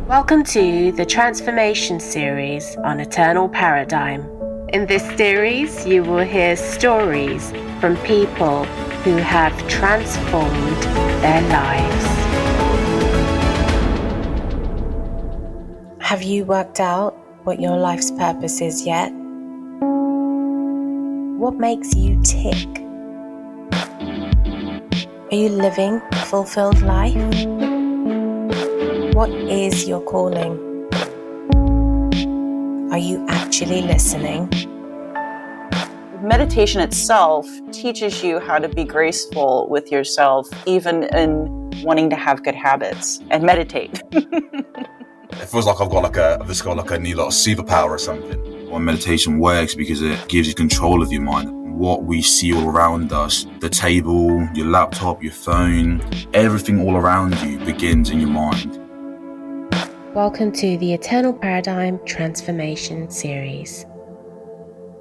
Welcome to the Transformation series on Eternal Paradigm. In this series, you will hear stories from people who have transformed their lives. Have you worked out what your life's purpose is yet? What makes you tick? Are you living a fulfilled life? What is your calling? Are you actually listening? Meditation itself teaches you how to be graceful with yourself, even in wanting to have good habits and meditate. It feels like I've just got a new superpower or something. When meditation works because it gives you control of your mind. What we see all around us, the table, your laptop, your phone, everything all around you begins in your mind. Welcome to the Eternal Paradigm Transformation series.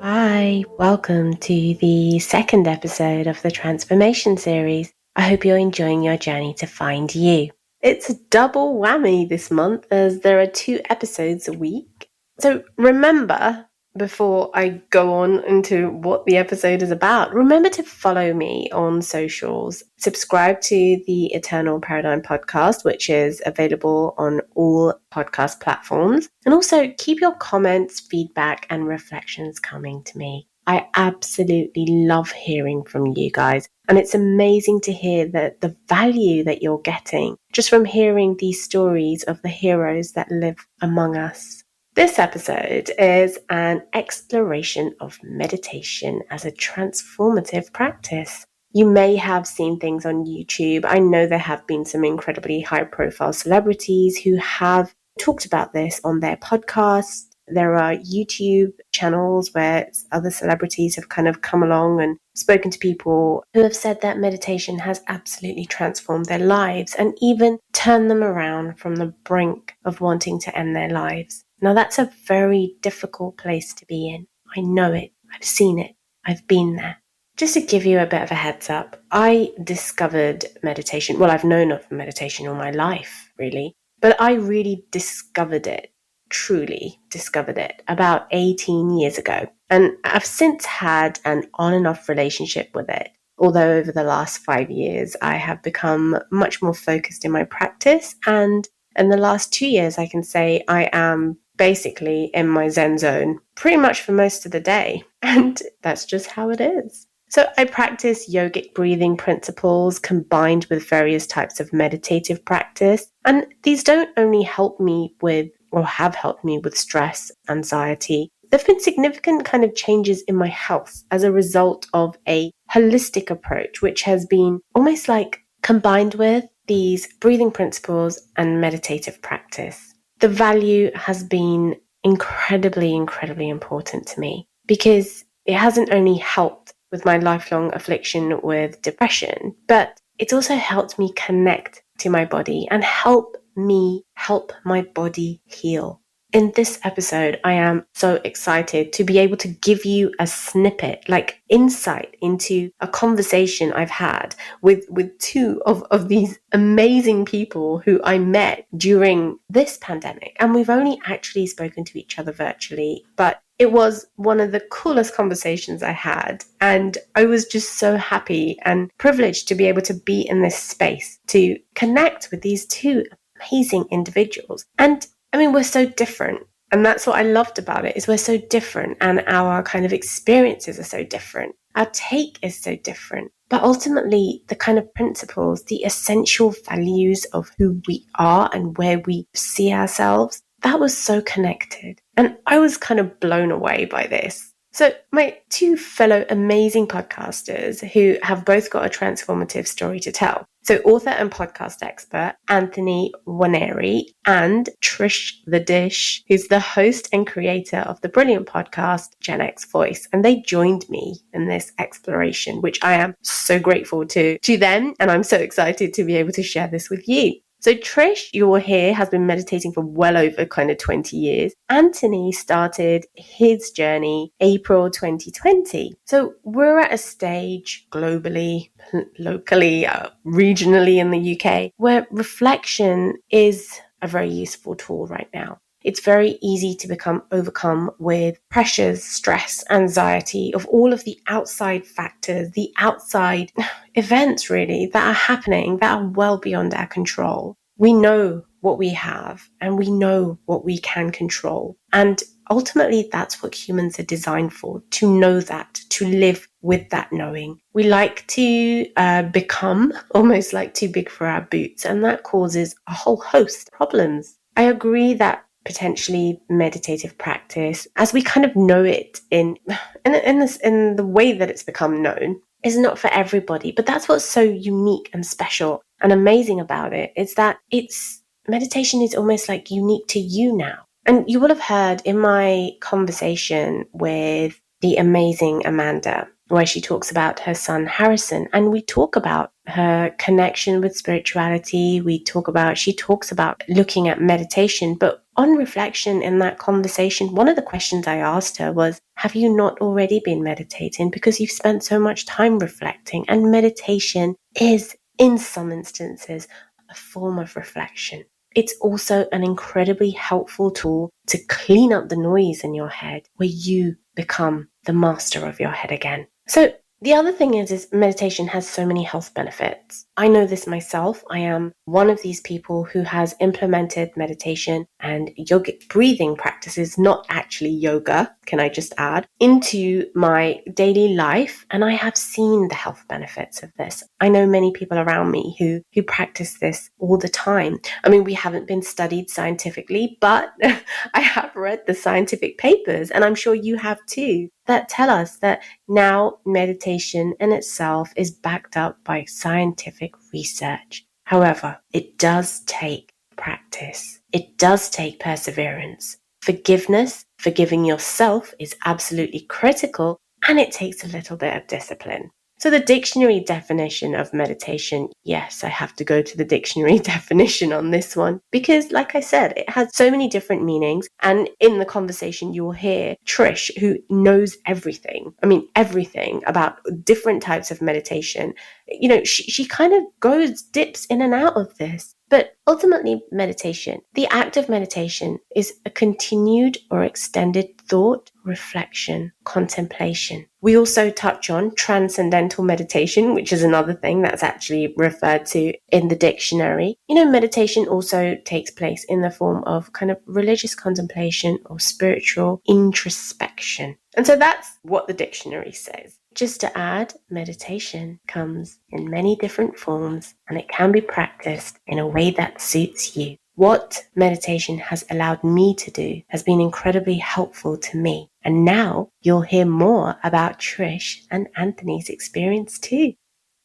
Hi, welcome to the second episode of the Transformation series. I hope you're enjoying your journey to find you. It's a double whammy this month as there are 2 episodes a week. So remember, before I go on into what the episode is about, remember to follow me on socials. Subscribe to the Eternal Paradigm podcast, which is available on all podcast platforms. And also keep your comments, feedback, and reflections coming to me. I absolutely love hearing from you guys. And it's amazing to hear that the value that you're getting just from hearing these stories of the heroes that live among us. This episode is an exploration of meditation as a transformative practice. You may have seen things on YouTube. I know there have been some incredibly high-profile celebrities who have talked about this on their podcasts. There are YouTube channels where other celebrities have kind of come along and spoken to people who have said that meditation has absolutely transformed their lives and even turned them around from the brink of wanting to end their lives. Now, that's a very difficult place to be in. I know it. I've seen it. I've been there. Just to give you a bit of a heads up, I discovered meditation. Well, I've known of meditation all my life, really. But I really discovered it, truly discovered it, about 18 years ago. And I've since had an on and off relationship with it. Although over the last 5 years, I have become much more focused in my practice. And in the last 2 years, I can say I am basically in my Zen zone pretty much for most of the day. And that's just how it is. So I practice yogic breathing principles combined with various types of meditative practice. And these don't only help me with, or have helped me with stress, anxiety. There have been significant kind of changes in my health as a result of a holistic approach, which has been almost like combined with these breathing principles and meditative practice. The value has been incredibly, incredibly important to me because it hasn't only helped with my lifelong affliction with depression, but it's also helped me connect to my body and help me help my body heal. In this episode, I am so excited to be able to give you a snippet, like insight into a conversation I've had with 2 of these amazing people who I met during this pandemic. And we've only actually spoken to each other virtually, but it was one of the coolest conversations I had. And I was just so happy and privileged to be able to be in this space to connect with these 2 amazing individuals. And I mean, we're so different. And that's what I loved about it, is we're so different and our kind of experiences are so different. Our take is so different. But ultimately, the kind of principles, the essential values of who we are and where we see ourselves, that was so connected. And I was kind of blown away by this. So my 2 fellow amazing podcasters who have both got a transformative story to tell. So author and podcast expert Anthony Nwaneri and Trish the Dish, who's the host and creator of the brilliant podcast Gen X Voice. And they joined me in this exploration, which I am so grateful to them. And I'm so excited to be able to share this with you. So Trish, you will hear, has been meditating for well over kind of 20 years. Anthony started his journey April 2020. So we're at a stage globally, locally, regionally in the UK, where reflection is a very useful tool right now. It's very easy to become overcome with pressures, stress, anxiety of all of the outside factors, the outside events really that are happening that are well beyond our control. We know what we have and we know what we can control. And ultimately, that's what humans are designed for, to know that, to live with that knowing. We like to become almost like too big for our boots, and that causes a whole host of problems. I agree that potentially meditative practice, as we kind of know it in the way that it's become known, is not for everybody. But that's what's so unique and special and amazing about it, is that meditation is almost like unique to you now. And you will have heard in my conversation with the amazing Amanda, where she talks about her son Harrison, and we talk about her connection with spirituality. She talks about looking at meditation, but on reflection in that conversation, one of the questions I asked her was, have you not already been meditating? Because you've spent so much time reflecting, and meditation is, in some instances, a form of reflection. It's also an incredibly helpful tool to clean up the noise in your head, where you become the master of your head again. So the other thing is meditation has so many health benefits. I know this myself. I am one of these people who has implemented meditation and yogic breathing practices, not actually yoga, can I just add, into my daily life. And I have seen the health benefits of this. I know many people around me who practice this all the time. I mean, we haven't been studied scientifically, but I have read the scientific papers, and I'm sure you have too, that tell us that now meditation in itself is backed up by scientific research. However, it does take practice. It does take perseverance. Forgiving yourself is absolutely critical, and it takes a little bit of discipline. So the dictionary definition of meditation, yes, I have to go to the dictionary definition on this one, because like I said, it has so many different meanings. And in the conversation, you'll hear Trish, who knows everything. I mean, everything about different types of meditation. You know, she kind of dips in and out of this. But ultimately, meditation, the act of meditation, is a continued or extended thought, reflection, contemplation. We also touch on transcendental meditation, which is another thing that's actually referred to in the dictionary. You know, meditation also takes place in the form of kind of religious contemplation or spiritual introspection. And so that's what the dictionary says. Just to add, meditation comes in many different forms, and it can be practiced in a way that suits you. What meditation has allowed me to do has been incredibly helpful to me. And now you'll hear more about Trish and Anthony's experience too.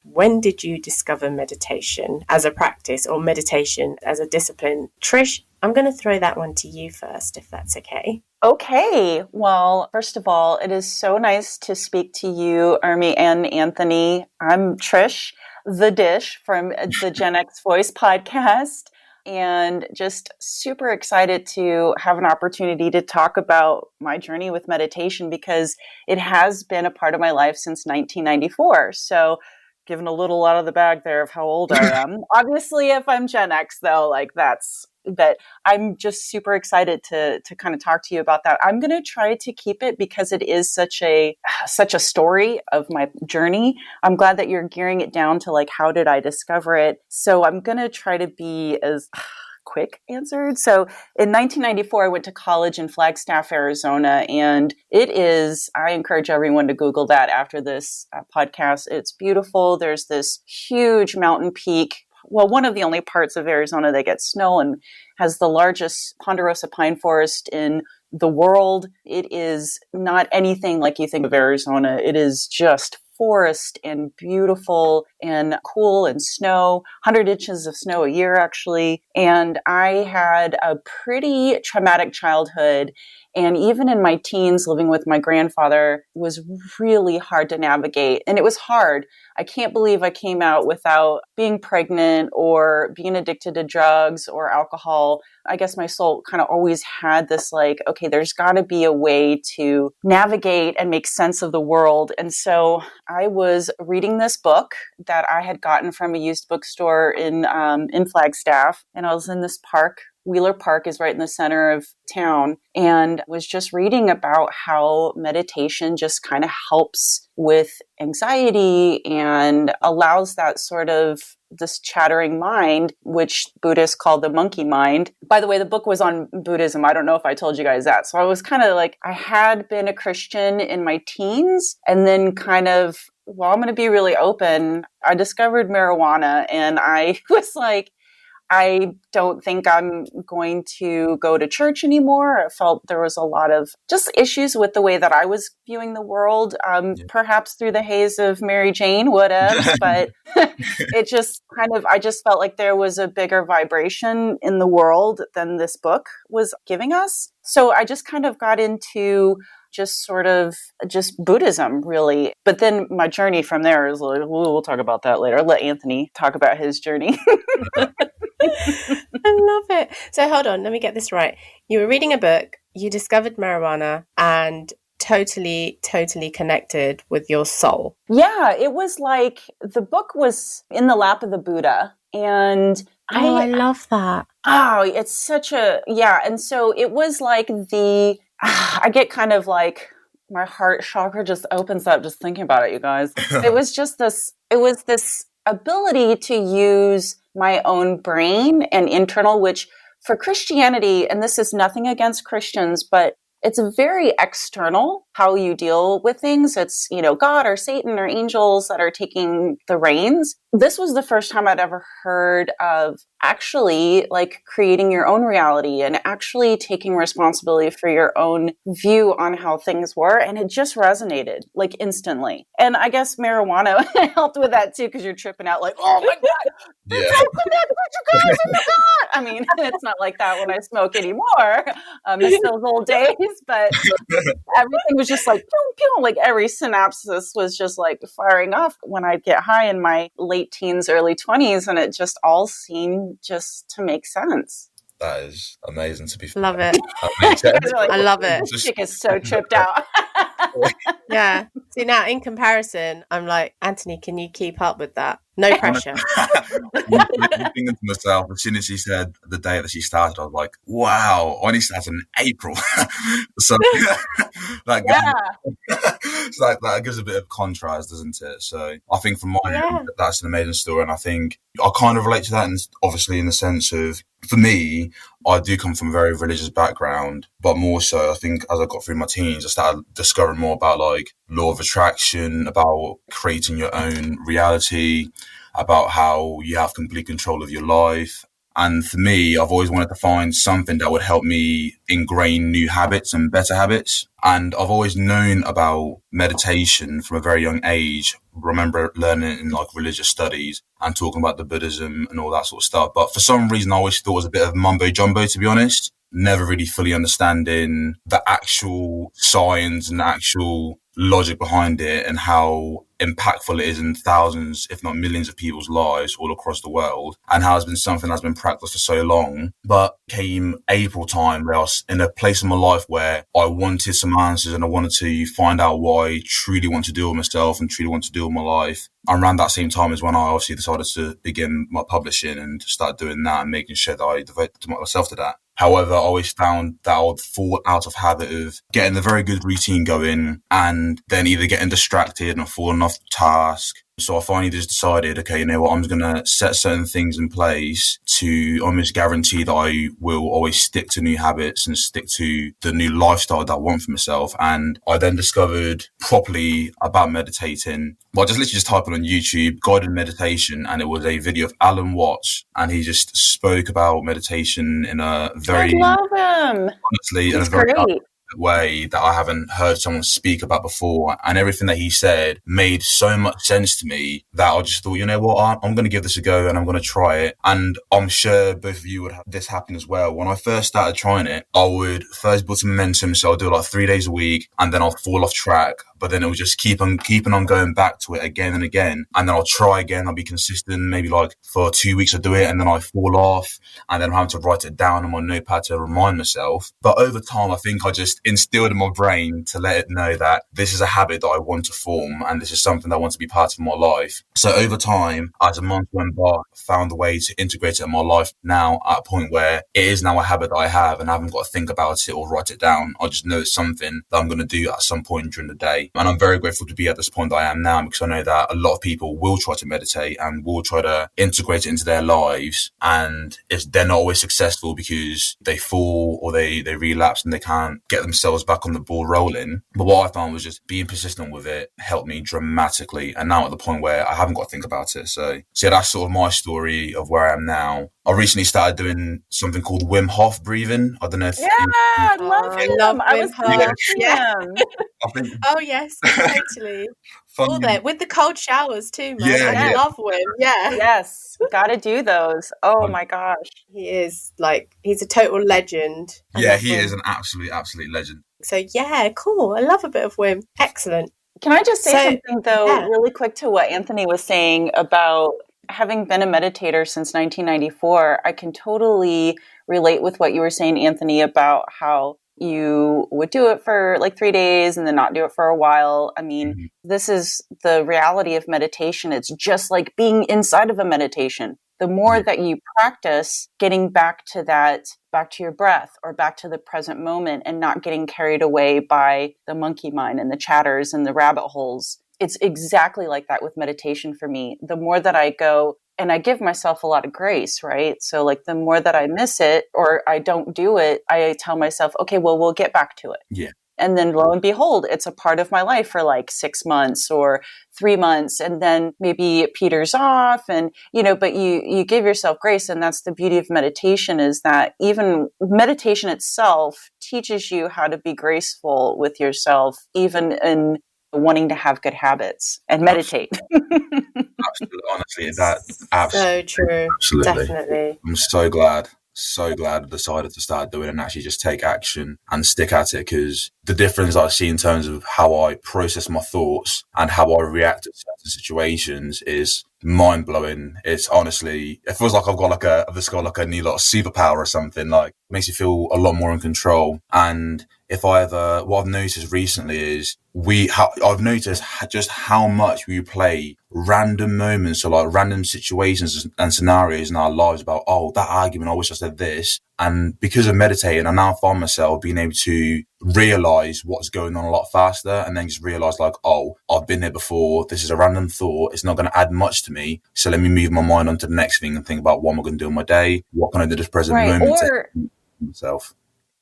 When did you discover meditation as a practice, or meditation as a discipline? Trish, I'm going to throw that one to you first, if that's okay. Okay. Well, first of all, it is so nice to speak to you, Army and Anthony. I'm Trish, the Dish from the Gen X Voice podcast, and just super excited to have an opportunity to talk about my journey with meditation, because it has been a part of my life since 1994. So giving a little out of the bag there of how old I am. Obviously, if I'm Gen X, though, but I'm just super excited to kind of talk to you about that. I'm going to try to keep it, because it is such a story of my journey. I'm glad that you're gearing it down to like, how did I discover it? So I'm going to try to be as quick answered. So in 1994, I went to college in Flagstaff, Arizona, and I encourage everyone to Google that after this podcast. It's beautiful. There's this huge mountain peak. Well, one of the only parts of Arizona that gets snow, and has the largest ponderosa pine forest in the world. It is not anything like you think of Arizona. It is just forest and beautiful and cool and snow, 100 inches of snow a year, actually. And I had a pretty traumatic childhood. And even in my teens, living with my grandfather was really hard to navigate. And it was hard. I can't believe I came out without being pregnant or being addicted to drugs or alcohol. I guess my soul kind of always had this like, okay, there's got to be a way to navigate and make sense of the world. And so I was reading this book that I had gotten from a used bookstore in Flagstaff. And I was in this park Wheeler Park is right in the center of town, and was just reading about how meditation just kind of helps with anxiety and allows that sort of this chattering mind, which Buddhists call the monkey mind. By the way, the book was on Buddhism. I don't know if I told you guys that. So I was kind of like, I had been a Christian in my teens, and then kind of, well, I'm going to be really open. I discovered marijuana, and I was like, I don't think I'm going to go to church anymore. I felt there was a lot of just issues with the way that I was viewing the world, perhaps through the haze of Mary Jane, whatevs, but it just kind of, I just felt like there was a bigger vibration in the world than this book was giving us. So I just kind of got into just sort of just Buddhism, really. But then my journey from there is like, we'll talk about that later. I'll let Anthony talk about his journey. I love it. So hold on, let me get this right. You were reading a book, you discovered marijuana, and totally connected with your soul. Yeah, it was like the book was in the lap of the Buddha. And I love that. Oh, it's such a, yeah. And so it was like I get kind of like, my heart chakra just opens up just thinking about it, you guys. It was this ability to use my own brain and internal, which for Christianity, and this is nothing against Christians, but it's very external how you deal with things. It's, God or Satan or angels that are taking the reins. This was the first time I'd ever heard of actually like creating your own reality and actually taking responsibility for your own view on how things were. And it just resonated like instantly. And I guess marijuana helped with that too, because you're tripping out like, oh my God, it's so connected, you guys, oh my God. I mean, it's not like that when I smoke anymore. It's those old days, but everything was just like, pew, pew, like every synapses was just like firing off when I'd get high in my late teens, early 20s, and it just all seemed just to make sense. That is amazing to be fair. Love it. Like, I love it. This chick is so tripped out. Yeah. See, now in comparison, I'm like, Anthony, can you keep up with that? No pressure. I'm thinking to myself, as soon as she said the day that she started, I was like, wow, I only started in April. So that gives a bit of contrast, doesn't it? So I think from my end, that's an amazing story. And I think I kind of relate to that, and obviously in the sense of, for me, I do come from a very religious background, but more so, I think as I got through my teens, I started discovering more about like law of attraction, about creating your own reality, about how you have complete control of your life. And for me, I've always wanted to find something that would help me ingrain new habits and better habits. And I've always known about meditation from a very young age. Remember learning it in like religious studies and talking about the Buddhism and all that sort of stuff. But for some reason, I always thought it was a bit of mumbo jumbo, to be honest. Never really fully understanding the actual science and the actual logic behind it and how impactful it is in thousands, if not millions of people's lives all across the world, and how it's been something that's been practiced for so long. But came April time where I was in a place in my life where I wanted some answers and I wanted to find out what I truly want to do with myself and truly want to do with my life. And around that same time is when I obviously decided to begin my publishing and start doing that and making sure that I devote myself to that. However, I always found that I would fall out of habit of getting a very good routine going and then either getting distracted and falling off task. So I finally just decided, okay, you know what, I'm just going to set certain things in place to almost guarantee that I will always stick to new habits and stick to the new lifestyle that I want for myself. And I then discovered properly about meditating. Well, I just literally just typed on YouTube, guided meditation, and it was a video of Alan Watts. And he just spoke about meditation in a very, I love him. Honestly, in a very way that I haven't heard someone speak about before, and everything that he said made so much sense to me that I just thought, you know what, I'm going to give this a go and I'm going to try it. And I'm sure both of you would have this happen as well. When I first started trying it, I would first build some momentum, so I'll do like 3 days a week and then I'll fall off track. But then it would just keeping on going back to it again and again. And then I'll try again. I'll be consistent. Maybe like for 2 weeks I do it and then I fall off. And then I'm having to write it down on my notepad to remind myself. But over time, I think I just just instilled in my brain to let it know that this is a habit that I want to form and this is something that I want to be part of my life. So over time, as a month went by, I found a way to integrate it in my life now at a point where it is now a habit that I have and I haven't got to think about it or write it down. I just know it's something that I'm going to do at some point during the day. And I'm very grateful to be at this point that I am now, because I know that a lot of people will try to meditate and will try to integrate it into their lives, and they're not always successful because they fall or they relapse and they can't get themselves back on the ball rolling. But what I found was just being persistent with it helped me dramatically, and now at the point where I haven't got to think about it. So yeah, that's sort of my story of where I am now. I recently started doing something called Wim Hof breathing. I don't know if I love him. I love I was Wim Hof. teaching Yeah. him. I think Oh yes, totally. All there with the cold showers too, man. Yeah, I yeah. love Wim. Yeah. Yes, got to do those. Oh my gosh. He is he's a total legend. Yeah, he is an absolute legend. So yeah, cool. I love a bit of Wim. Excellent. Can I just say something though, really quick to what Anthony was saying about having been a meditator since 1994? I can totally relate with what you were saying, Anthony, about how you would do it for like 3 days and then not do it for a while. I mean, this is the reality of meditation. It's just like being inside of a meditation. The more that you practice getting back to your breath or back to the present moment and not getting carried away by the monkey mind and the chatters and the rabbit holes, it's exactly like that with meditation for me. The more that I go, and I give myself a lot of grace, right? So like the more that I miss it or I don't do it, I tell myself, okay, well, we'll get back to it. Yeah. And then lo and behold, it's a part of my life for like 6 months or 3 months. And then maybe it peters off and, but you give yourself grace. And that's the beauty of meditation, is that even meditation itself teaches you how to be graceful with yourself, even in wanting to have good habits and meditate. Absolutely, honestly, that's absolutely so true. Absolutely. Definitely. I'm so glad I decided to start doing it and actually just take action and stick at it, because the difference I see in terms of how I process my thoughts and how I react to certain situations is mind blowing. It's honestly, it feels like I've got a new superpower or something. Like, it makes you feel a lot more in control. And what I've noticed recently is I've noticed just how much we play random moments or like random situations and scenarios in our lives about, oh, that argument, I wish I said this. And because of meditating, I now find myself being able to realize what's going on a lot faster, and then just realize like, oh, I've been here before. This is a random thought. It's not going to add much to me. So let me move my mind onto the next thing and think about what am I going to do in my day? What can I do this present moment to help myself?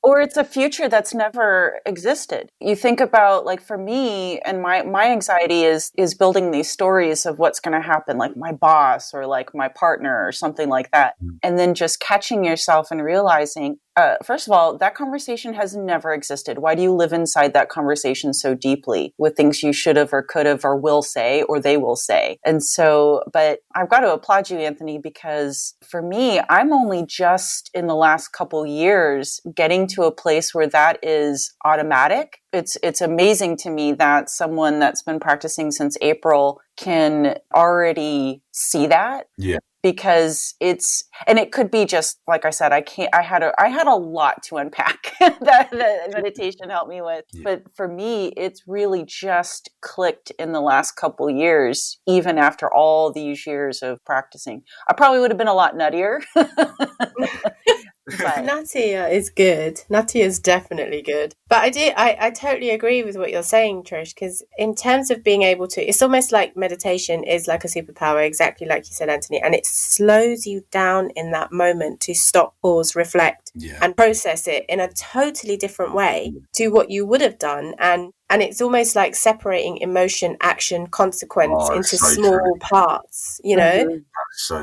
Or it's a future that's never existed. You think about, like, for me, and my anxiety is building these stories of what's going to happen, like my boss or like my partner or something like that. And then just catching yourself and realizing, first of all, that conversation has never existed. Why do you live inside that conversation so deeply with things you should have or could have or will say or they will say? And so, but I've got to applaud you, Anthony, because for me, I'm only just in the last couple years getting to a place where that is automatic. It's amazing to me that someone that's been practicing since April can already see that. Yeah. Because it could be just, like I said, I had a lot to unpack that meditation helped me with. Yeah. But for me, it's really just clicked in the last couple years, even after all these years of practicing. I probably would have been a lot nuttier. Nuttier is good. Nuttier is definitely good. But I totally agree with what you're saying, Trish, because in terms of being able to, it's almost like meditation is like a superpower, exactly like you said, Anthony, and it slows you down in that moment to stop, pause, reflect, and process it in a totally different way to what you would have done. And it's almost like separating emotion, action, consequence into so small parts, you know? So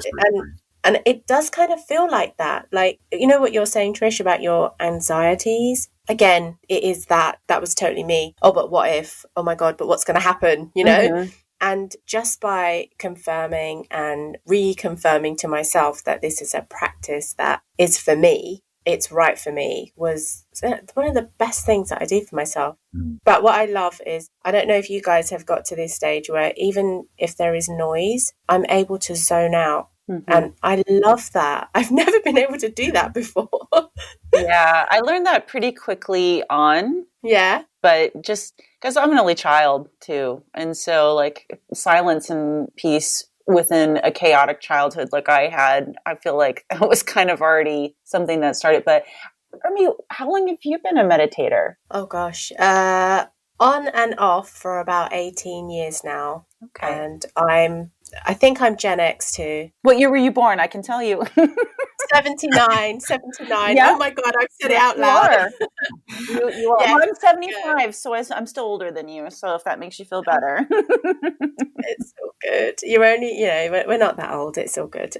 and it does kind of feel like that. Like, you know what you're saying, Trish, about your anxieties? Again, it is that was totally me. Oh, but what if? Oh my God, but what's going to happen? You know? Mm-hmm. And just by confirming and reconfirming to myself that this is a practice that is for me, it's right for me, was one of the best things that I do for myself. But what I love is, I don't know if you guys have got to this stage where even if there is noise, I'm able to zone out Mm-hmm. And I love that. I've never been able to do that before. Yeah, I learned that pretty quickly on. Yeah. But just because I'm an only child too. And so like silence and peace within a chaotic childhood like I had, I feel like that was kind of already something that started. But I mean, how long have you been a meditator? Oh gosh. On and off for about 18 years now. Okay. And I think I'm Gen X too. What year were you born? I can tell you. 79. Yeah. Oh my God, I've said it out You loud. are. You are. Yes, Well, I'm 75, so I'm still older than you. So if that makes you feel better. it's all good. You're only, we're not that old. It's all good.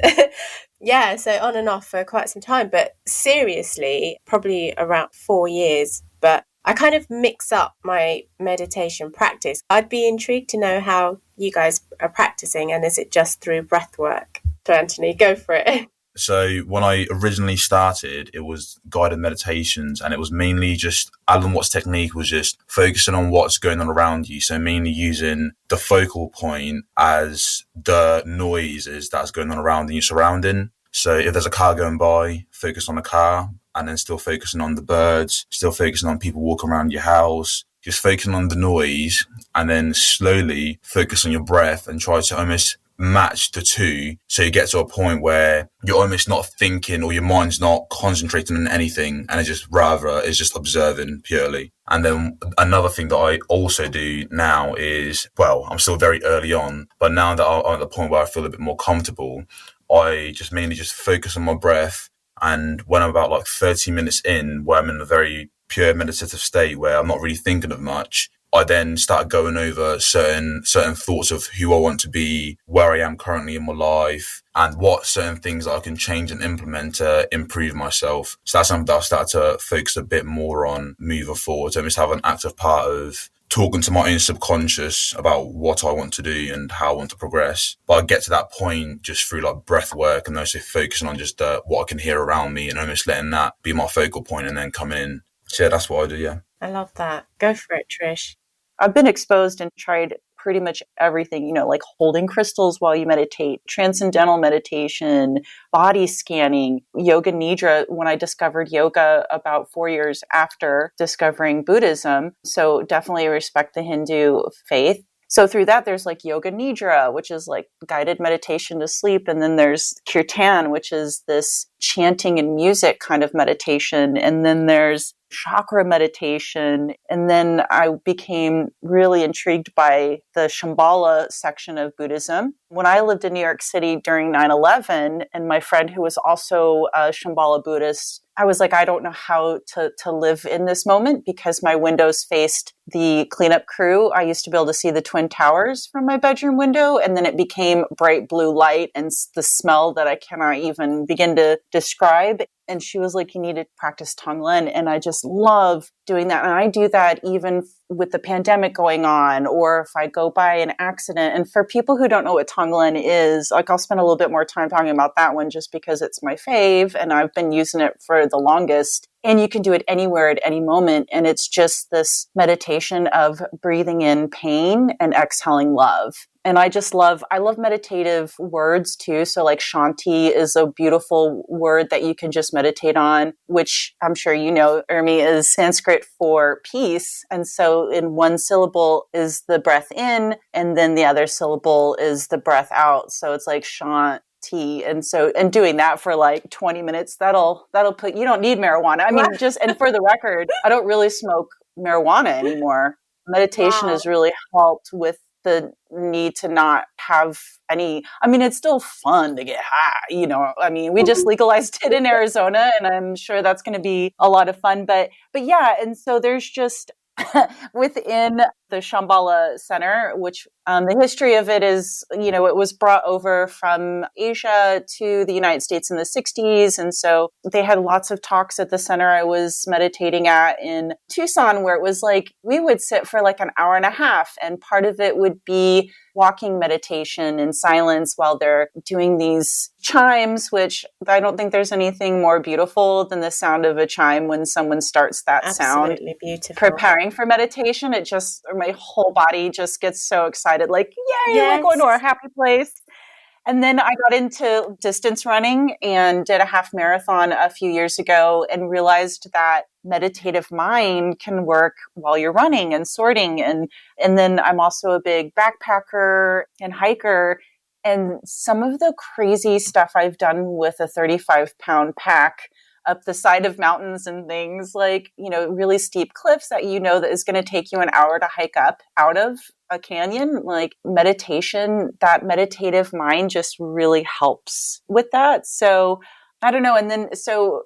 Yeah, so on and off for quite some time. But seriously, probably around 4 years. But I kind of mix up my meditation practice. I'd be intrigued to know how you guys are practicing, and is it just through breath work? So Anthony, go for it. So when I originally started, it was guided meditations, and it was mainly just Alan Watts' technique was just focusing on what's going on around you. So mainly using the focal point as the noises that's going on around your surrounding. So if there's a car going by, focus on the car, and then still focusing on the birds, still focusing on people walking around your house, just focusing on the noise, and then slowly focus on your breath and try to almost match the two, so you get to a point where you're almost not thinking or your mind's not concentrating on anything, and it's just observing purely. And then another thing that I also do now is, well, I'm still very early on, but now that I'm at the point where I feel a bit more comfortable, I just mainly just focus on my breath. And when I'm about like 30 minutes in, where I'm in a very pure meditative state where I'm not really thinking of much, I then start going over certain thoughts of who I want to be, where I am currently in my life, and what certain things I can change and implement to improve myself. So that's something that I've started to focus a bit more on moving forward. So I just have an active part of talking to my own subconscious about what I want to do and how I want to progress. But I get to that point just through like breath work and also focusing on just what I can hear around me and almost letting that be my focal point and then coming in. So yeah, that's what I do, yeah. I love that. Go for it, Trish. I've been exposed and tried pretty much everything, like holding crystals while you meditate, transcendental meditation, body scanning, yoga nidra, when I discovered yoga about 4 years after discovering Buddhism. So definitely respect the Hindu faith. So through that, there's like yoga nidra, which is like guided meditation to sleep. And then there's kirtan, which is this chanting and music kind of meditation. And then there's chakra meditation. And then I became really intrigued by the Shambhala section of Buddhism. When I lived in New York City during 9/11, and my friend who was also a Shambhala Buddhist, I was like, I don't know how to live in this moment because my windows faced the cleanup crew. I used to be able to see the Twin Towers from my bedroom window, and then it became bright blue light and the smell that I cannot even begin to describe. And she was like, you need to practice Tonglen. And I just love doing that. And I do that even with the pandemic going on, or if I go by an accident. And for people who don't know what Tonglen is, like I'll spend a little bit more time talking about that one just because it's my fave and I've been using it for the longest. And you can do it anywhere at any moment. And it's just this meditation of breathing in pain and exhaling love. And I love meditative words too. So like Shanti is a beautiful word that you can just meditate on, which I'm sure you know, Urmi, is Sanskrit for peace. And so in one syllable is the breath in, and then the other syllable is the breath out. So it's like Shanti. And doing that for like 20 minutes, that'll put, you don't need marijuana. I mean, and for the record, I don't really smoke marijuana anymore. Meditation has really helped with the need to not have any, I mean, it's still fun to get high, I mean, we just legalized it in Arizona and I'm sure that's going to be a lot of fun, but yeah. And so there's just within the Shambhala Center, which the history of it is, it was brought over from Asia to the United States in the 60s. And so they had lots of talks at the center I was meditating at in Tucson, where it was like, we would sit for like an hour and a half. And part of it would be walking meditation in silence while they're doing these chimes, which I don't think there's anything more beautiful than the sound of a chime when someone starts that sound. Absolutely beautiful. Preparing for meditation, my whole body just gets so excited, like, yay, we're going to our happy place. And then I got into distance running and did a half marathon a few years ago and realized that meditative mind can work while you're running and sorting. And then I'm also a big backpacker and hiker. And some of the crazy stuff I've done with a 35-pound pack up the side of mountains and things like, really steep cliffs that that is going to take you an hour to hike up out of a canyon, like meditation, that meditative mind just really helps with that. So I don't know. And then, so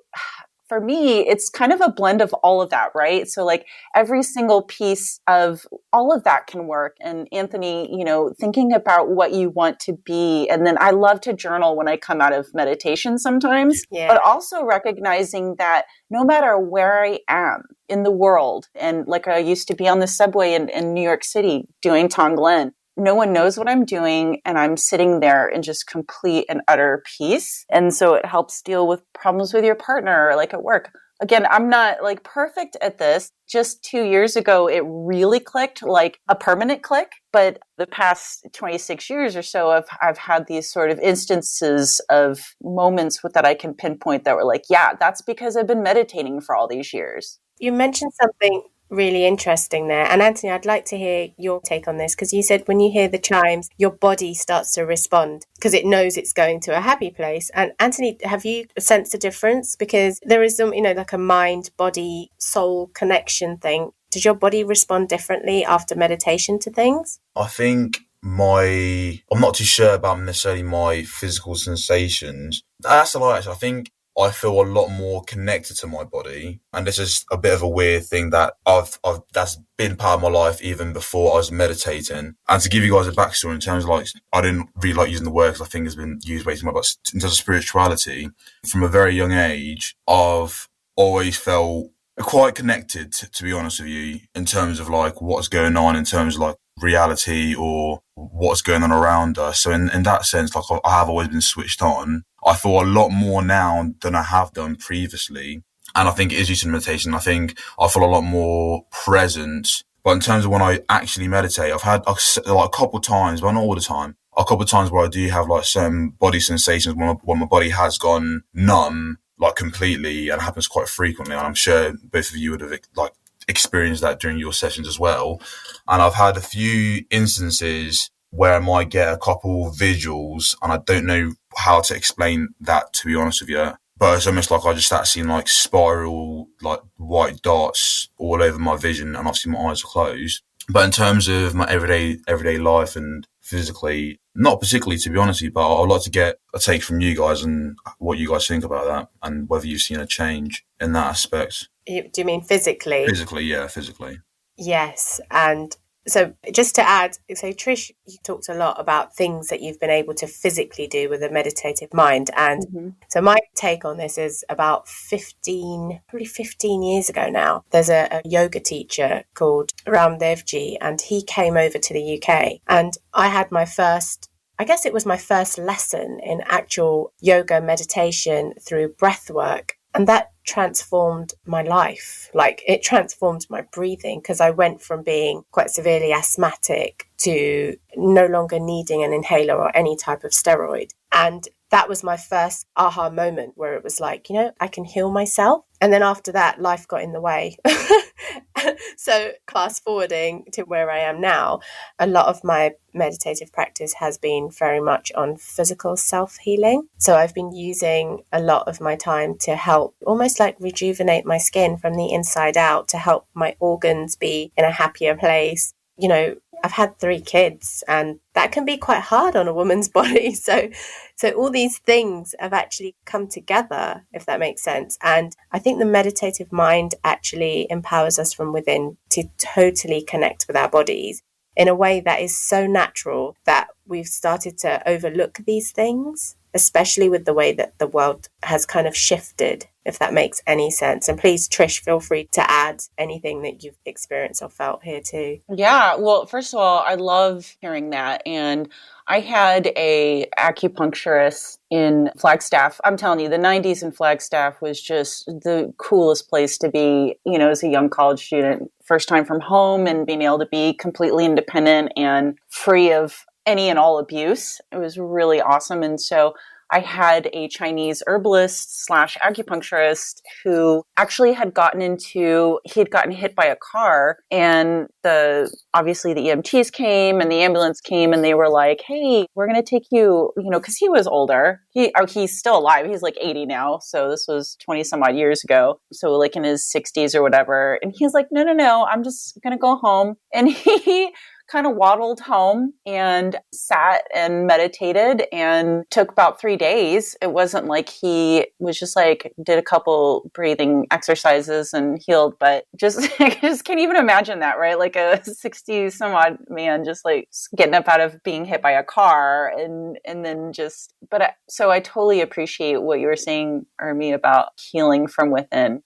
for me, it's kind of a blend of all of that, right? So like every single piece of all of that can work. And Anthony, thinking about what you want to be. And then I love to journal when I come out of meditation sometimes, but also recognizing that no matter where I am in the world, and like I used to be on the subway in New York City doing Tonglen, no one knows what I'm doing, and I'm sitting there in just complete and utter peace. And so it helps deal with problems with your partner, or like at work. Again, I'm not like perfect at this. Just 2 years ago, it really clicked, like a permanent click. But the past 26 years or so, I've had these sort of instances of moments that I can pinpoint that were like, yeah, that's because I've been meditating for all these years. You mentioned something really interesting there. And Anthony, I'd like to hear your take on this, because you said when you hear the chimes, your body starts to respond because it knows it's going to a happy place. And Anthony, have you sensed a difference? Because there is some, like a mind, body, soul connection thing. Does your body respond differently after meditation to things? I think I'm not too sure about necessarily my physical sensations. That's a lie, actually. I think I feel a lot more connected to my body. And this is a bit of a weird thing that that's been part of my life even before I was meditating. And to give you guys a backstory in terms of like, I didn't really like using the word because I think it's been used way too much, but in terms of spirituality, from a very young age, I've always felt quite connected, to be honest with you, in terms of like what's going on, in terms of like reality or what's going on around us. So in that sense, like I have always been switched on. I feel a lot more now than I have done previously. And I think it is using meditation. I think I feel a lot more present. But in terms of when I actually meditate, I've had like a couple of times, but not all the time, a couple of times where I do have like some body sensations when my body has gone numb, like completely, and it happens quite frequently. And I'm sure both of you would have like experienced that during your sessions as well. And I've had a few instances where I might get a couple visuals, and I don't know how to explain that, to be honest with you. But it's almost like I just start seeing like spiral, like white dots all over my vision, and obviously my eyes are closed. But in terms of my everyday life and physically, not particularly, to be honest with you, but I'd like to get a take from you guys and what you guys think about that, and whether you've seen a change in that aspect. Do you mean physically? Physically, yeah, physically. Yes. And so just to add, so Trish, you talked a lot about things that you've been able to physically do with a meditative mind. And so my take on this is about probably 15 years ago now, there's a yoga teacher called Ramdevji, and he came over to the UK. And I had my first lesson in actual yoga meditation through breath work. And that transformed my life. Like, it transformed my breathing, because I went from being quite severely asthmatic to no longer needing an inhaler or any type of steroid. And that was my first aha moment where it was like, I can heal myself. And then after that, life got in the way. So fast forwarding to where I am now, a lot of my meditative practice has been very much on physical self-healing. So I've been using a lot of my time to help almost like rejuvenate my skin from the inside out, to help my organs be in a happier place. I've had 3 kids, and that can be quite hard on a woman's body. So all these things have actually come together, if that makes sense. And I think the meditative mind actually empowers us from within to totally connect with our bodies in a way that is so natural that we've started to overlook these things, especially with the way that the world has kind of shifted, if that makes any sense. And please, Trish, feel free to add anything that you've experienced or felt here too. Yeah, well, first of all, I love hearing that. And I had a acupuncturist in Flagstaff. I'm telling you, the 90s in Flagstaff was just the coolest place to be, as a young college student, first time from home and being able to be completely independent and free of any and all abuse. It was really awesome. And so I had a Chinese herbalist / acupuncturist who actually had gotten hit by a car, and obviously the EMTs came and the ambulance came, and they were like, "Hey, we're going to take you," cause he was older. He's still alive. He's like 80 now. So this was 20 some odd years ago. So like in his 60s or whatever. And he's like, no, I'm just going to go home. And he kind of waddled home and sat and meditated, and took about 3 days. It wasn't like he was just like, did a couple breathing exercises and healed, but I just can't even imagine that, right? Like a 60 some odd man just like getting up out of being hit by a car and then so I totally appreciate what you were saying, Army, about healing from within.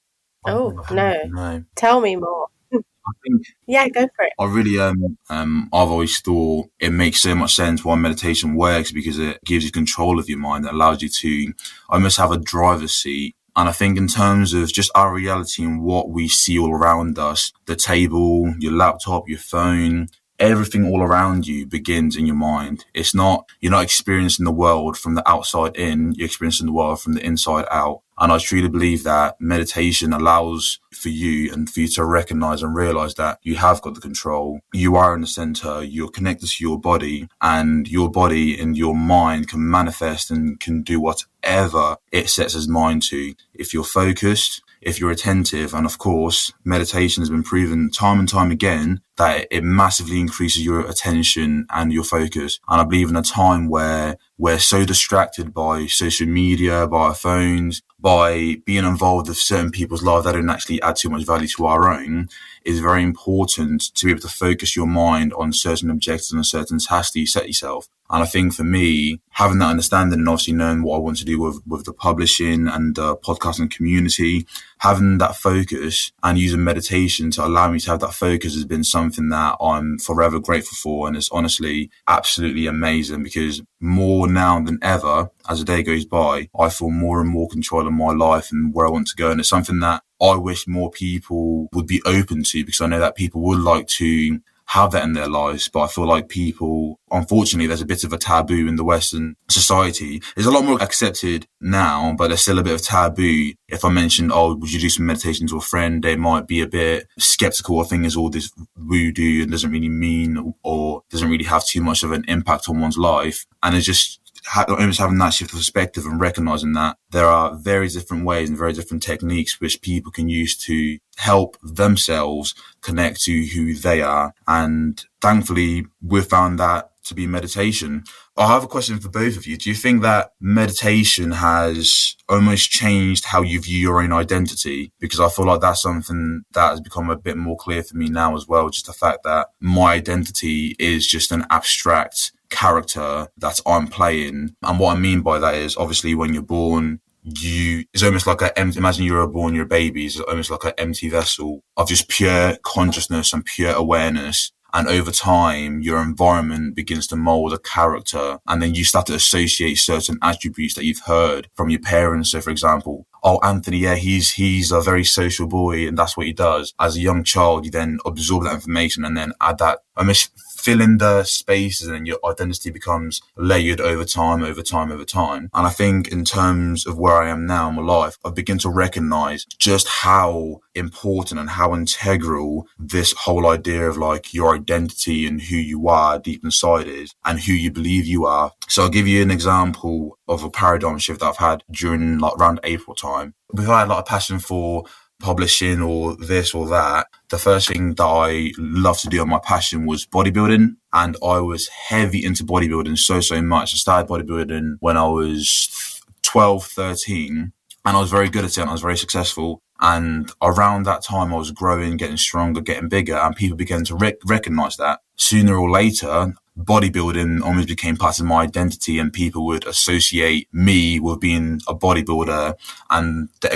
Oh, no. Tell me more. I think, yeah, go for it. I really, I've always thought it makes so much sense why meditation works, because it gives you control of your mind. It allows you to almost have a driver's seat. And I think in terms of just our reality and what we see all around us, the table, your laptop, your phone, everything all around you begins in your mind. You're not experiencing the world from the outside in, you're experiencing the world from the inside out. And I truly believe that meditation allows for you to recognize and realize that you have got the control. You are in the center, you're connected to your body, and your body and your mind can manifest and can do whatever it sets its mind to. If you're focused, if you're attentive, and of course, meditation has been proven time and time again that it massively increases your attention and your focus. And I believe in a time where we're so distracted by social media, by our phones, by being involved with certain people's lives that don't actually add too much value to our own, it's very important to be able to focus your mind on certain objectives and a certain task that you set yourself. And I think for me, having that understanding and obviously knowing what I want to do with the publishing and the podcasting community, having that focus and using meditation to allow me to have that focus has been something that I'm forever grateful for. And it's honestly absolutely amazing, because more now than ever, as the day goes by, I feel more and more control of my life and where I want to go. And it's something that I wish more people would be open to, because I know that people would like to have that in their lives. But I feel like people, unfortunately, there's a bit of a taboo in the Western society. It's a lot more accepted now, but there's still a bit of taboo. If I mentioned, would you do some meditation to a friend, they might be a bit skeptical. I think it's all this voodoo and doesn't really mean or doesn't really have too much of an impact on one's life. And it's just almost having that shift of perspective and recognizing that there are various different ways and very different techniques which people can use to help themselves connect to who they are. And thankfully, we've found that to be meditation. I have a question for both of you. Do you think that meditation has almost changed how you view your own identity? Because I feel like that's something that has become a bit more clear for me now as well. Just the fact that my identity is just an abstract character that I'm playing. And what I mean by that is, obviously, when you're born, it's almost like imagine you're a baby, it's almost like an empty vessel of just pure consciousness and pure awareness. And over time, your environment begins to mold a character, and then you start to associate certain attributes that you've heard from your parents. So, for example, Anthony, yeah, he's a very social boy, and that's what he does. As a young child, you then absorb that information and then add that, almost fill in the spaces, and your identity becomes layered over time. And I think in terms of where I am now in my life, I begin to recognize just how important and how integral this whole idea of like your identity and who you are deep inside is, and who you believe you are. So I'll give you an example of a paradigm shift that I've had during like around April time. We've had like a passion for publishing or this or that. The first thing that I loved to do on my passion was bodybuilding, and I was heavy into bodybuilding so much. I started bodybuilding when I was 12, 13, and I was very good at it and I was very successful. And around that time I was growing, getting stronger, getting bigger, and people began to recognize that. Sooner or later, bodybuilding almost became part of my identity, and people would associate me with being a bodybuilder, and my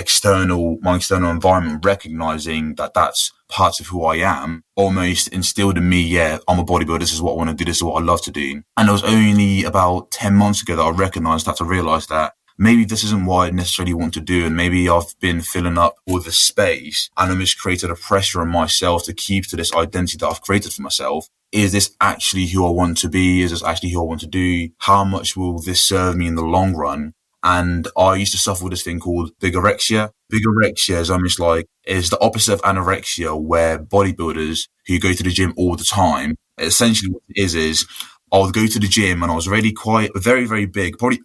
external environment recognizing that that's parts of who I am almost instilled in me, yeah, I'm a bodybuilder, this is what I want to do, this is what I love to do. And it was only about 10 months ago that I recognized that, to realize that maybe this isn't what I necessarily want to do, and maybe I've been filling up all the space and almost created a pressure on myself to keep to this identity that I've created for myself. is this actually who I want to be? Is this actually who I want to do? How much will this serve me in the long run? And I used to suffer with this thing called bigorexia. Bigorexia is almost like, is the opposite of anorexia, where bodybuilders who go to the gym all the time, essentially what it is I would go to the gym and I was already quite very, very big, probably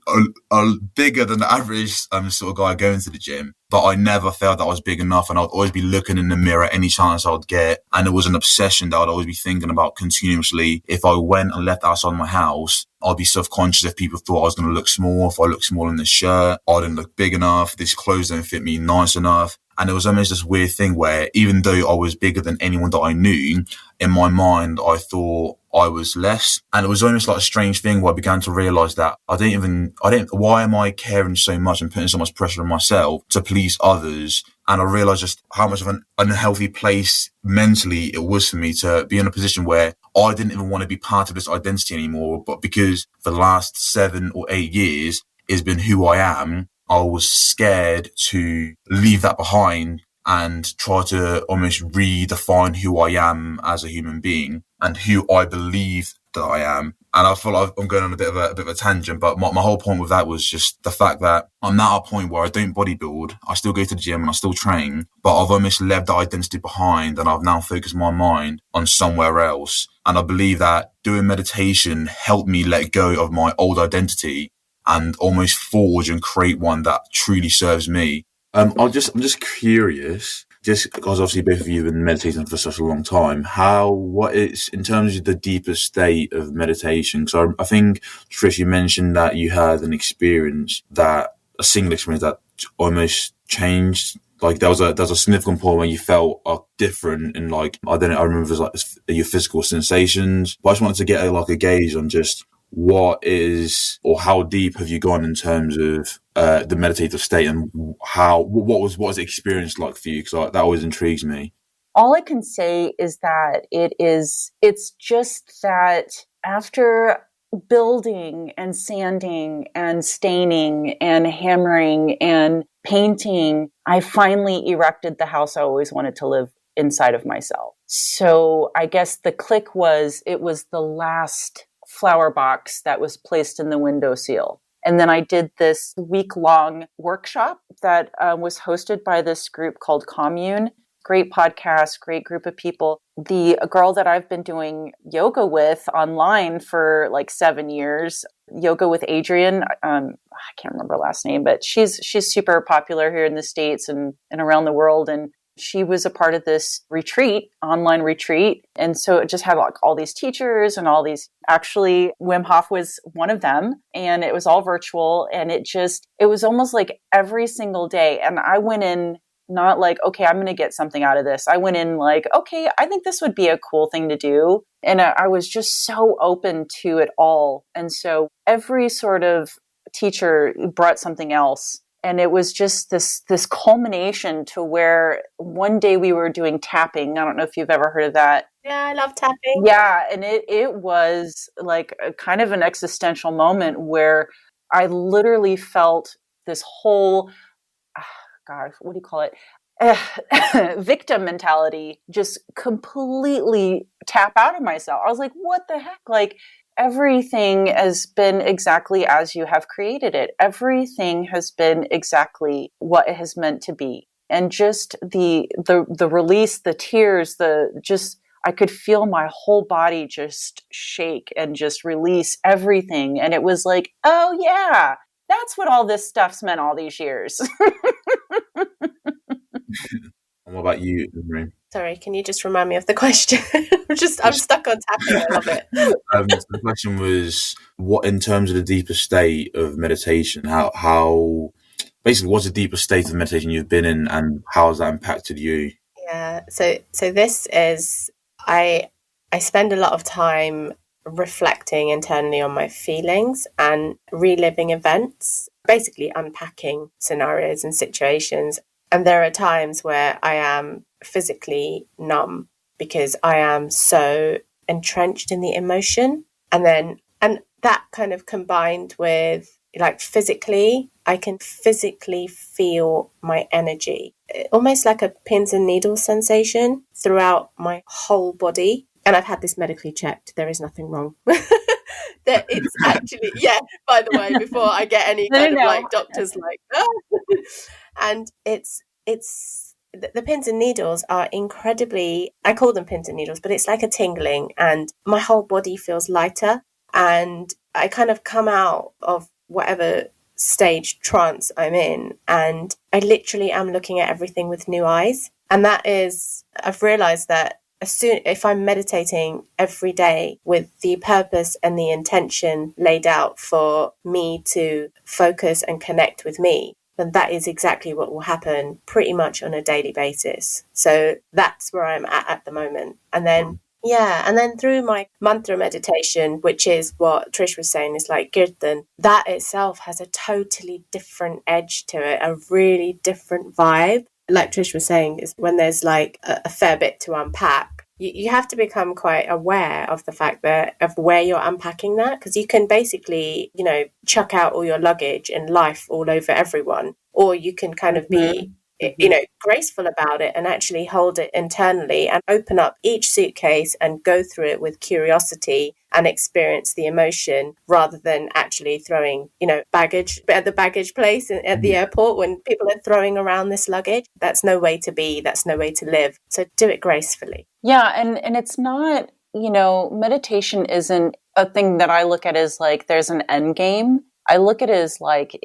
bigger than the average sort of guy going to the gym. But I never felt that I was big enough, and I'd always be looking in the mirror any chance I'd get. And it was an obsession that I'd always be thinking about continuously. If I went and left outside my house, I'd be self-conscious if people thought I was going to look small. If I looked small in this shirt, I didn't look big enough. These clothes don't fit me nice enough. And it was almost this weird thing where even though I was bigger than anyone that I knew, in my mind, I thought I was less. And it was almost like a strange thing where I began to realize that why am I caring so much and putting so much pressure on myself to please others? And I realized just how much of an unhealthy place mentally it was for me to be in a position where I didn't even want to be part of this identity anymore. But because for the last 7 or 8 years it's been who I am, I was scared to leave that behind and try to almost redefine who I am as a human being and who I believe that I am. And I feel like I'm going on a bit of a tangent, but my whole point with that was just the fact that I'm now at a point where I don't bodybuild. I still go to the gym and I still train, but I've almost left that identity behind and I've now focused my mind on somewhere else. And I believe that doing meditation helped me let go of my old identity and almost forge and create one that truly serves me. I'm just curious, just because obviously both of you have been meditating for such a long time, what is, in terms of the deeper state of meditation? So I think, Trish, you mentioned that you had a single experience that almost changed. Like there was a significant point where you felt different and like, I remember it was like your physical sensations, but I just wanted to get a gauge on just what is, or how deep have you gone in terms of the meditative state, and what was the experience like for you? Because that always intrigues me. All I can say is that it's just that after building and sanding and staining and hammering and painting, I finally erected the house I always wanted to live inside of myself. So I guess the click it was the last flower box that was placed in the windowsill. And then I did this week-long workshop that was hosted by this group called Commune. Great podcast, great group of people. The girl that I've been doing yoga with online for like 7 years, yoga with Adrienne, I can't remember her last name, but she's super popular here in the States and around the world. And she was a part of this online retreat. And so it just had like all these teachers and all these, actually Wim Hof was one of them, and it was all virtual. And it was almost like every single day. And I went in not like, okay, I'm going to get something out of this. I went in like, okay, I think this would be a cool thing to do. And I was just so open to it all. And so every sort of teacher brought something else. And it was just this culmination to where one day we were doing tapping. I don't know if you've ever heard of that. Yeah, I love tapping. Yeah, and it was like a kind of an existential moment where I literally felt this whole, God, what do you call it? Victim mentality just completely tap out of myself. I was like, what the heck? Like, everything has been exactly as you have created it. Everything has been exactly what it has meant to be. And just the release, the tears, I could feel my whole body just shake and just release everything. And it was like, oh yeah, that's what all this stuff's meant all these years. And what about you, Nwaneri? Sorry, can you just remind me of the question? I'm stuck on tapping. I love it. The question was, what, in terms of the deeper state of meditation, how basically, what's the deeper state of meditation you've been in, and how has that impacted you? Yeah. So this is, I spend a lot of time reflecting internally on my feelings and reliving events, basically unpacking scenarios and situations. And there are times where I am physically numb because I am so entrenched in the emotion. And that kind of combined with like physically, I can physically feel my energy, almost like a pins and needles sensation throughout my whole body. and I've had this medically checked, there is nothing wrong. That it's actually, by the way, before I get any kind of like doctors like, and it's the pins and needles are incredibly, I call them pins and needles, but it's like a tingling, and my whole body feels lighter, and I kind of come out of whatever stage trance I'm in, and I literally am looking at everything with new eyes. And that is, I've realized that if I'm meditating every day with the purpose and the intention laid out for me to focus and connect with me, then that is exactly what will happen pretty much on a daily basis. So that's where I'm at the moment. And then and then through my mantra meditation, which is what Trish was saying, is like kirtan, that itself has a totally different edge to it, a really different vibe. Like Trish was saying, is when there's like a fair bit to unpack, you have to become quite aware of the fact that of where you're unpacking that, because you can basically, chuck out all your luggage and life all over everyone, or you can kind of be graceful about it and actually hold it internally and open up each suitcase and go through it with curiosity and experience the emotion, rather than actually throwing, baggage at the baggage place at the airport when people are throwing around this luggage. That's no way to be. That's no way to live. So do it gracefully. Yeah. And it's not, meditation isn't a thing that I look at as like there's an end game. I look at it as like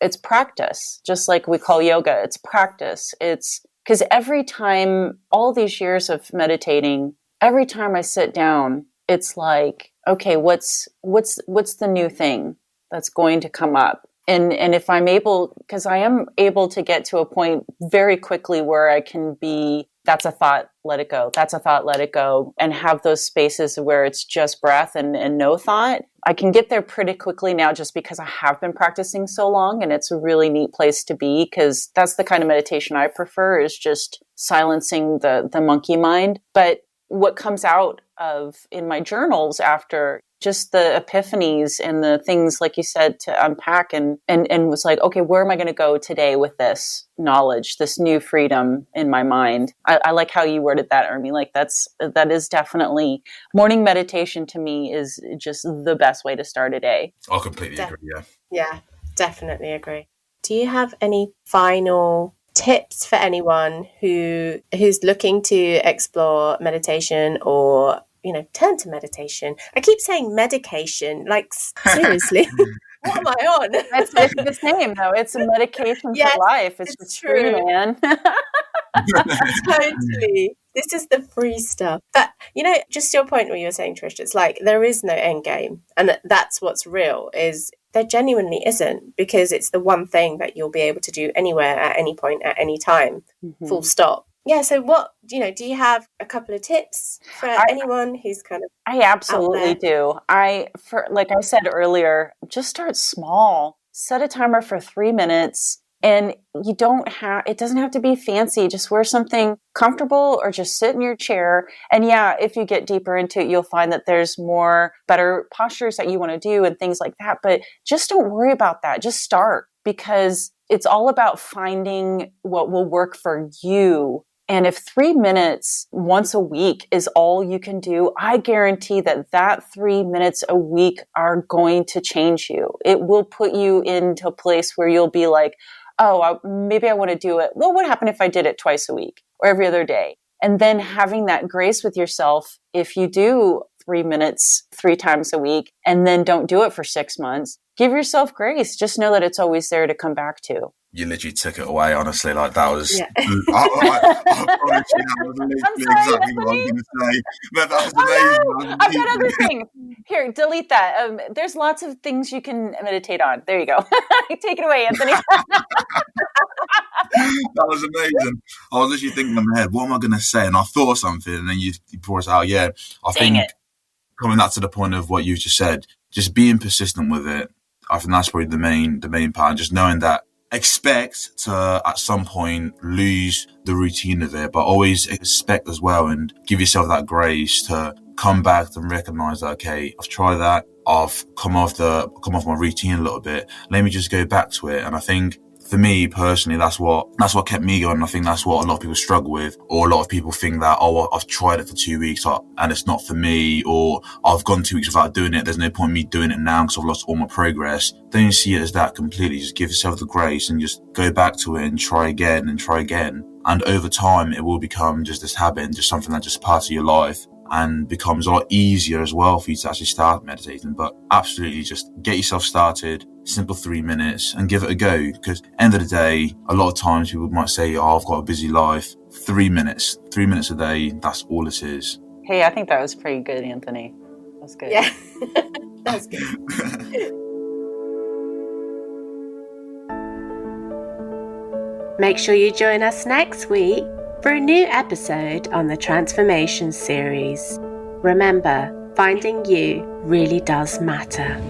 it's practice, just like we call yoga. It's practice. It's because every time, all these years of meditating, every time I sit down, it's like, okay, what's the new thing that's going to come up? And if I'm able, because I am able to get to a point very quickly where I can be, that's a thought, let it go. That's a thought, let it go. And have those spaces where it's just breath and no thought. I can get there pretty quickly now, just because I have been practicing so long, and it's a really neat place to be, because that's the kind of meditation I prefer, is just silencing the monkey mind. But what comes out of in my journals after just the epiphanies and the things, like you said, to unpack and was like, okay, where am I going to go today with this knowledge, this new freedom in my mind? I like how you worded that, Ermi. Like that is definitely, morning meditation to me is just the best way to start a day. I completely agree. Yeah, definitely agree. Do you have any final tips for anyone who's looking to explore meditation or turn to meditation? I keep saying medication, like seriously. What am I on? It's the same though. It's a medication for life. It's true, free, man. Totally. This is the free stuff. But just your point where you were saying, Trish, it's like there is no end game, and that's what's real. Is there genuinely isn't, because it's the one thing that you'll be able to do anywhere at any point at any time. Full stop. Yeah, so what, do you have a couple of tips for anyone who's kind of I absolutely do. Like I said earlier, just start small. Set a timer for 3 minutes, and it doesn't have to be fancy. Just wear something comfortable or just sit in your chair. And if you get deeper into it, you'll find that there's better postures that you want to do and things like that. But just don't worry about that. Just start, because it's all about finding what will work for you. And if 3 minutes once a week is all you can do, I guarantee that 3 minutes a week are going to change you. It will put you into a place where you'll be like, oh, maybe I want to do it. Well, what would happen if I did it twice a week or every other day? And then having that grace with yourself, if you do 3 minutes 3 times a week and then don't do it for 6 months, give yourself grace. Just know that it's always there to come back to. You literally took it away, honestly. Like, that was... Yeah. I promise you, that was literally exactly what I was going to say. But that was amazing. I've got other things. Here, delete that. There's lots of things you can meditate on. There you go. Take it away, Anthony. That was amazing. I was literally thinking in my head, what am I going to say? And I thought of something, and then you brought it out. Yeah, I think coming back to the point of what you just said, just being persistent with it, I think that's probably the main part. And just knowing that, expect to at some point lose the routine of it, but always expect as well, and give yourself that grace to come back and recognize that, okay, I've tried that, I've come off my routine a little bit, let me just go back to it. And I think for me personally, that's what kept me going. I think that's what a lot of people struggle with, or a lot of people think that, oh, I've tried it for 2 weeks and it's not for me, or I've gone 2 weeks without doing it. There's no point in me doing it now because I've lost all my progress. Don't see it as that completely. Just give yourself the grace and just go back to it and try again and try again. And over time, it will become just this habit and just something that's just part of your life, and becomes a lot easier as well for you to actually start meditating. But absolutely just get yourself started, simple 3 minutes, and give it a go. Because end of the day, a lot of times people might say, oh, I've got a busy life. 3 minutes a day, that's all it is. Hey, I think that was pretty good, Anthony. That's good. Yeah, that's good. Make sure you join us next week for a new episode on the Transformation series. Remember, finding you really does matter.